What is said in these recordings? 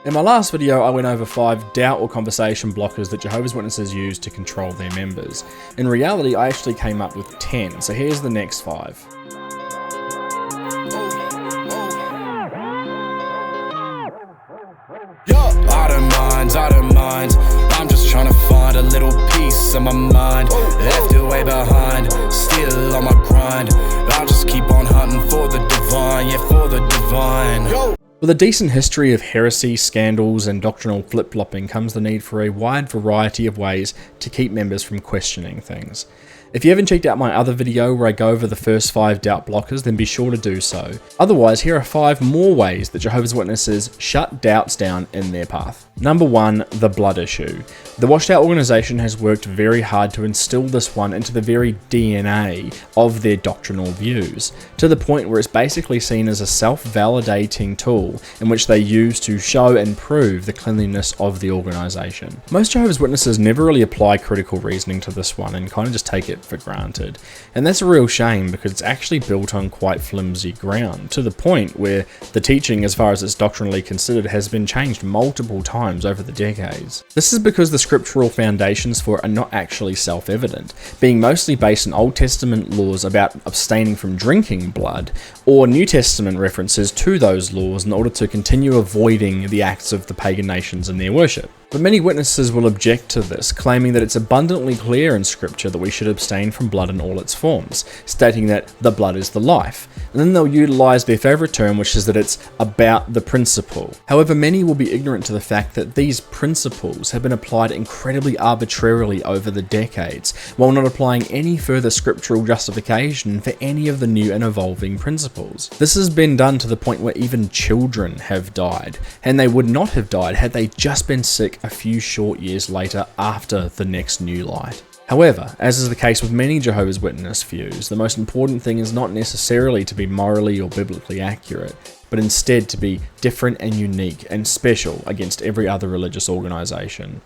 In my last video, I went over 5 doubt or conversation blockers that Jehovah's Witnesses use to control their members. In reality, I actually came up with 10, so here's the next 5. I don't mind. I'm just trying to find a little peace in my mind. Left it way behind, still on my grind. I'll just keep on hunting for the divine, yeah, for the divine. With a decent history of heresy, scandals, and doctrinal flip-flopping comes the need for a wide variety of ways to keep members from questioning things. If you haven't checked out my other video where I go over the first 5 doubt blockers, then be sure to do so. Otherwise, here are 5 more ways that Jehovah's Witnesses shut doubts down in their path. Number 1, the blood issue. The Watchtower organization has worked very hard to instill this one into the very DNA of their doctrinal views, to the point where it's basically seen as a self-validating tool in which they use to show and prove the cleanliness of the organization. Most Jehovah's Witnesses never really apply critical reasoning to this one and kind of just take it for granted. And that's a real shame because it's actually built on quite flimsy ground, to the point where the teaching, as far as it's doctrinally considered, has been changed multiple times over the decades. This is because the scriptural foundations for it are not actually self-evident, being mostly based on Old Testament laws about abstaining from drinking blood, or New Testament references to those laws in order to continue avoiding the acts of the pagan nations in their worship. But many witnesses will object to this, claiming that it's abundantly clear in scripture that we should abstain from blood in all its forms, stating that the blood is the life. And then they'll utilize their favorite term, which is that it's about the principle. However, many will be ignorant to the fact that these principles have been applied incredibly arbitrarily over the decades, while not applying any further scriptural justification for any of the new and evolving principles. This has been done to the point where even children have died, and they would not have died had they just been sick a few short years later after the next new light. However, as is the case with many Jehovah's Witness views, the most important thing is not necessarily to be morally or biblically accurate, but instead to be different and unique and special against every other religious organization.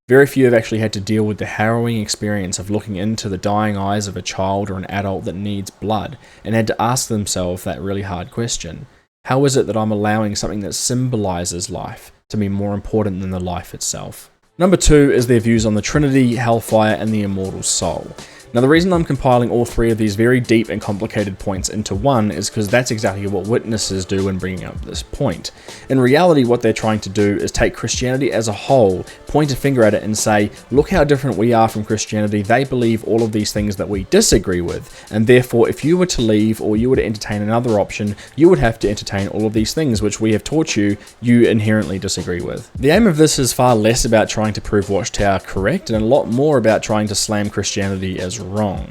Very few have actually had to deal with the harrowing experience of looking into the dying eyes of a child or an adult that needs blood and had to ask themselves that really hard question. How is it that I'm allowing something that symbolizes life to be more important than the life itself? Number 2 is their views on the Trinity, Hellfire, and the Immortal soul. Now, the reason I'm compiling all 3 of these very deep and complicated points into one is because that's exactly what witnesses do when bringing up this point. In reality, what they're trying to do is take Christianity as a whole, point a finger at it and say, look how different we are from Christianity. They believe all of these things that we disagree with, and therefore if you were to leave or you were to entertain another option, you would have to entertain all of these things which we have taught you inherently disagree with. The aim of this is far less about trying to prove Watchtower correct and a lot more about trying to slam Christianity as wrong.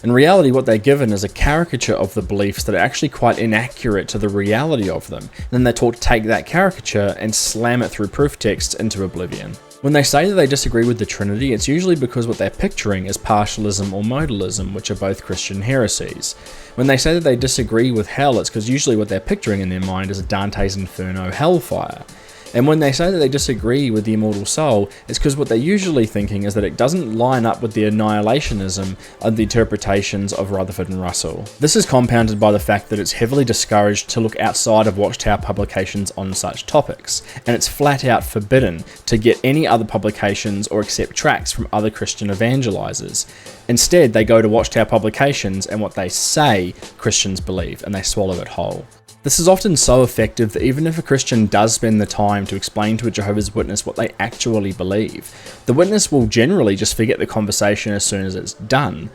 In reality, what they're given is a caricature of the beliefs that are actually quite inaccurate to the reality of them. And then they're taught to take that caricature and slam it through proof texts into oblivion. When they say that they disagree with the Trinity, it's usually because what they're picturing is partialism or modalism, which are both Christian heresies. When they say that they disagree with hell, it's because usually what they're picturing in their mind is Dante's Inferno Hellfire. And when they say that they disagree with the immortal soul, it's because what they're usually thinking is that it doesn't line up with the annihilationism of the interpretations of Rutherford and Russell. This is compounded by the fact that it's heavily discouraged to look outside of Watchtower publications on such topics, and it's flat out forbidden to get any other publications or accept tracts from other Christian evangelizers. Instead, they go to Watchtower publications and what they say Christians believe, and they swallow it whole. This is often so effective that even if a Christian does spend the time to explain to a Jehovah's Witness what they actually believe, the witness will generally just forget the conversation as soon as it's done.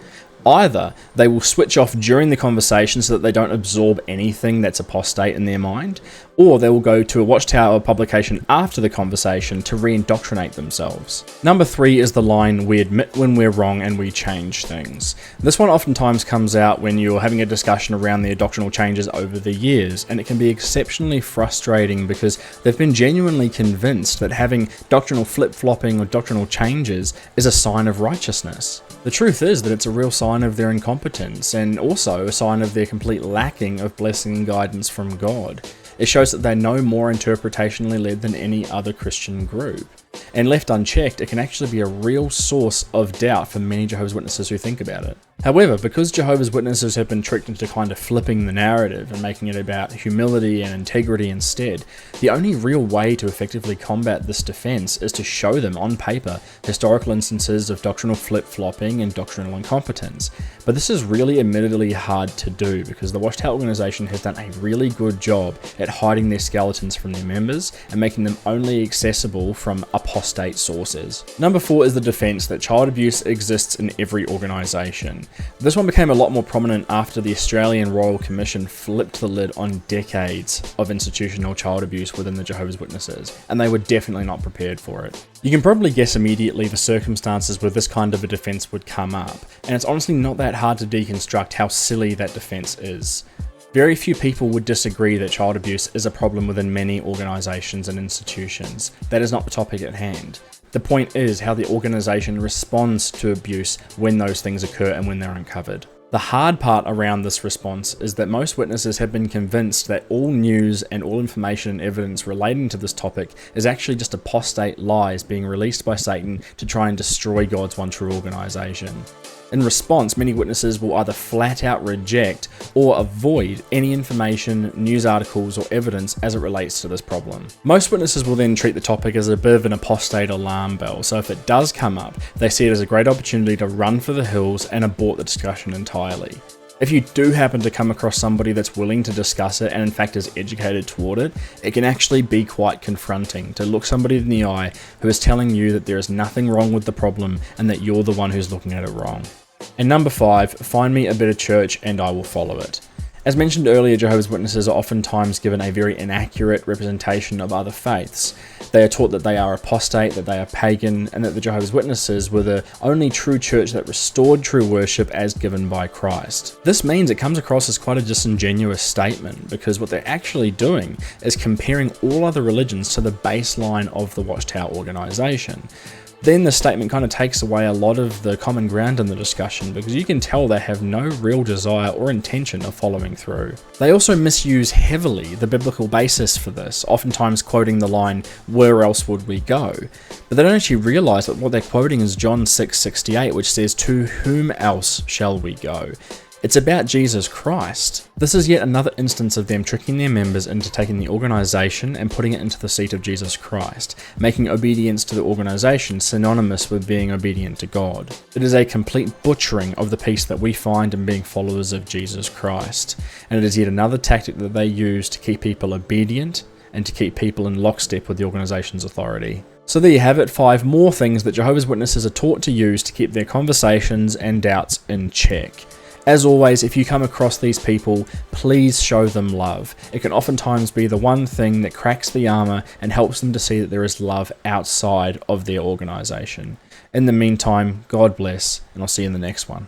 Either they will switch off during the conversation so that they don't absorb anything that's apostate in their mind, or they will go to a Watchtower publication after the conversation to re-indoctrinate themselves. Number 3 is the line, we admit when we're wrong and we change things. This one oftentimes comes out when you're having a discussion around their doctrinal changes over the years, and it can be exceptionally frustrating because they've been genuinely convinced that having doctrinal flip-flopping or doctrinal changes is a sign of righteousness. The truth is that it's a real sign of their incompetence and also a sign of their complete lacking of blessing and guidance from God. It shows that they're no more interpretationally led than any other Christian group. And left unchecked, it can actually be a real source of doubt for many Jehovah's Witnesses who think about it. However, because Jehovah's Witnesses have been tricked into kind of flipping the narrative and making it about humility and integrity instead, the only real way to effectively combat this defense is to show them on paper historical instances of doctrinal flip-flopping and doctrinal incompetence. But this is really admittedly hard to do because the Watchtower organization has done a really good job at hiding their skeletons from their members and making them only accessible from apostate sources. Number 4 is the defense that child abuse exists in every organization. This one became a lot more prominent after the Australian Royal Commission flipped the lid on decades of institutional child abuse within the Jehovah's Witnesses, and they were definitely not prepared for it. You can probably guess immediately the circumstances where this kind of a defense would come up, and it's honestly not that hard to deconstruct how silly that defense is. Very few people would disagree that child abuse is a problem within many organisations and institutions. That is not the topic at hand. The point is how the organisation responds to abuse when those things occur and when they're uncovered. The hard part around this response is that most witnesses have been convinced that all news and all information and evidence relating to this topic is actually just apostate lies being released by Satan to try and destroy God's one true organisation. In response, many witnesses will either flat out reject or avoid any information, news articles, or evidence as it relates to this problem. Most witnesses will then treat the topic as a bit of an apostate alarm bell, so if it does come up, they see it as a great opportunity to run for the hills and abort the discussion entirely. If you do happen to come across somebody that's willing to discuss it and in fact is educated toward it, it can actually be quite confronting to look somebody in the eye who is telling you that there is nothing wrong with the problem and that you're the one who's looking at it wrong. And number 5, find me a better church and I will follow it. As mentioned earlier, Jehovah's Witnesses are oftentimes given a very inaccurate representation of other faiths. They are taught that they are apostate, that they are pagan, and that the Jehovah's Witnesses were the only true church that restored true worship as given by Christ. This means it comes across as quite a disingenuous statement, because what they're actually doing is comparing all other religions to the baseline of the Watchtower organization. Then the statement kind of takes away a lot of the common ground in the discussion because you can tell they have no real desire or intention of following through. They also misuse heavily the biblical basis for this, oftentimes quoting the line, "Where else would we go?" But they don't actually realise that what they're quoting is John 6:68, which says, "To whom else shall we go?" It's about Jesus Christ. This is yet another instance of them tricking their members into taking the organisation and putting it into the seat of Jesus Christ, making obedience to the organisation synonymous with being obedient to God. It is a complete butchering of the peace that we find in being followers of Jesus Christ, and it is yet another tactic that they use to keep people obedient and to keep people in lockstep with the organisation's authority. So there you have it, 5 more things that Jehovah's Witnesses are taught to use to keep their conversations and doubts in check. As always, if you come across these people, please show them love. It can oftentimes be the one thing that cracks the armor and helps them to see that there is love outside of their organization. In the meantime, God bless, and I'll see you in the next one.